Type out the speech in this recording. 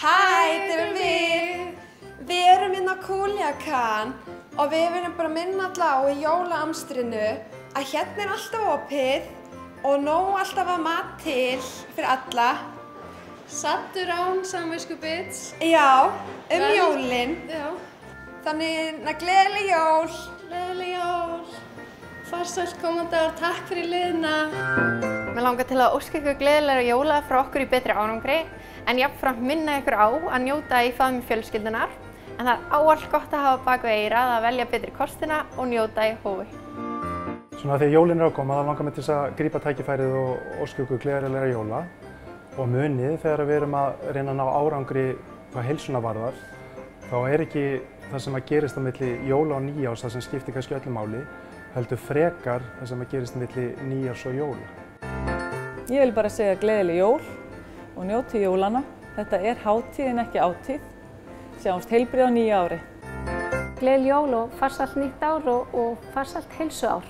Hæ, þetta erum við. Við erum inn á Culiacán og við viljum bara minna alla á í jólaamstrinu að hérna er alltaf opið og nóg alltaf að mat til fyrir alla. Saddur án samviskubits. Já, jólin. Já. Þannig gleðileg jól. Gleðileg jól. Farsæll komandagur, takk fyrir liðna. Mér langar til að óska ykkur gleðilegra jóla frá okkur í betri árangri, en jafnframt minna ykkur á að njóta í faðmi fjölskyldunar. En það er ávallt gott að hafa bak við eyrað að velja betri kostina og njóta í hófi. Svona þegar jólin er að koma, þá langar mér til þess að grípa tækifærið og óska ykkur gleðilegra jóla. Og munið þegar við erum að reyna að ná árangri hvað heilsuna varðar, þá er ekki það sem að gerist á milli jóla og nýjárs það sem skiptir kannski öllu máli, heldur frekar það sem að gerist á milli nýjárs og jóla. Ég vil bara segja gleðileg jól og njóti jólana. Þetta er hátíð en ekki átíð. Sjáumst heilbrigð á nýja ári. Gleðileg jól og farsælt nýtt ár og farsælt heilsuár.